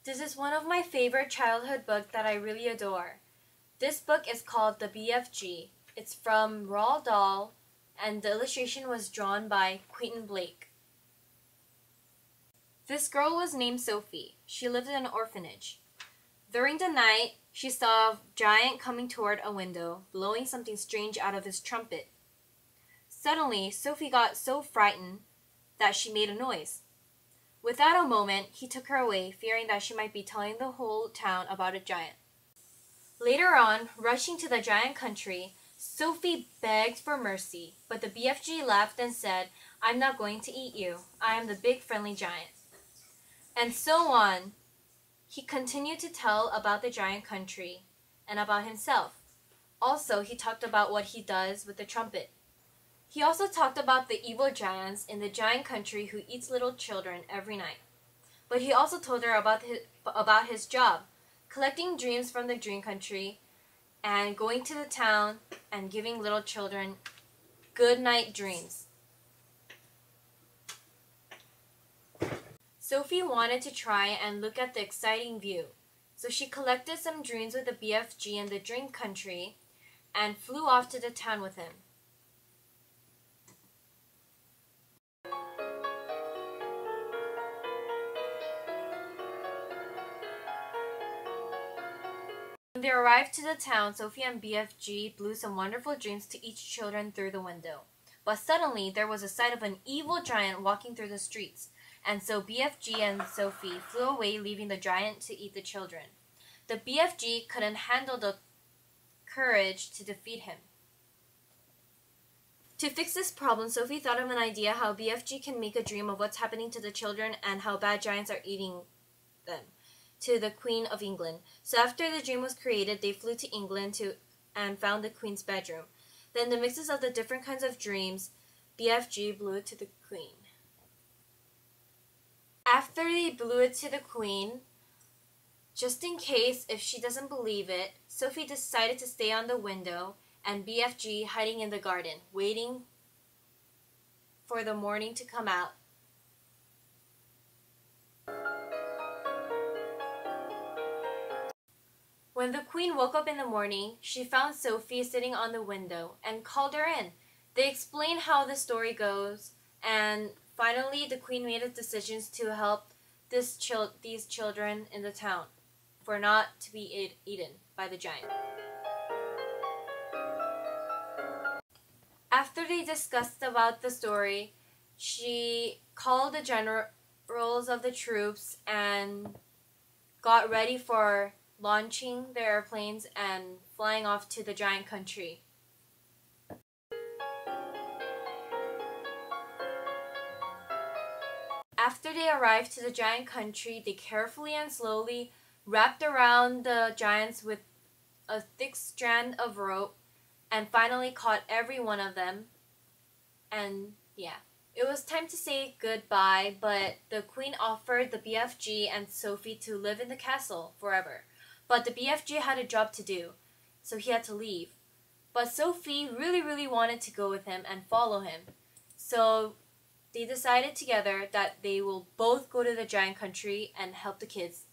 This is one of my favorite childhood books that I really adore. This book is called the BFG. It's from Roald Dahl, and the illustration was drawn by Quentin Blake. This girl was named Sophie. She lived in an orphanage. During the night, she saw a giant coming toward a window, blowing something strange out of his trumpet. Suddenly, Sophie got so frightened that she made a noise. Without a moment, he took her away, fearing that she might be telling the whole town about a giant. Later on, rushing to the giant country, Sophie begged for mercy, but the BFG laughed and said, "I'm not going to eat you. I am the big friendly giant." And so on. He continued to tell about the giant country and about himself. Also, he talked about what he does with the trumpet. He also talked about the evil giants in the giant country who eats little children every night. But he also told her about his job, collecting dreams from the dream country and going to the town and giving little children good night dreams. Sophie wanted to try and look at the exciting view, so she collected some dreams with the BFG in the dream country and flew off to the town with him. When they arrived to the town, Sophie and BFG blew some wonderful dreams to each children through the window. But suddenly, there was a sight of an evil giant walking through the streets, and so BFG and Sophie flew away, leaving the giant to eat the children. The BFG couldn't handle the courage to defeat him. To fix this problem, Sophie thought of an idea how BFG can make a dream of what's happening to the children and how bad giants are eating them, to the Queen of England. So after the dream was created, they flew to England and found the Queen's bedroom. Then the mixes of the different kinds of dreams, BFG blew it to the Queen. After they blew it to the Queen, just in case if she doesn't believe it, Sophie decided to stay on the window and BFG hiding in the garden, waiting for the morning to come out. When the Queen woke up in the morning, she found Sophie sitting on the window and called her in. They explained how the story goes, and finally the Queen made a decision to help these children in the town for not to be eaten by the giant. After they discussed about the story, she called the generals of the troops and got ready for launching their airplanes and flying off to the giant country. After they arrived to the giant country, they carefully and slowly wrapped around the giants with a thick strand of rope and finally caught every one of them. And yeah, it was time to say goodbye, but the Queen offered the BFG and Sophie to live in the castle forever. But the BFG had a job to do, so he had to leave. But Sophie really wanted to go with him and follow him. So they decided together that they will both go to the giant country and help the kids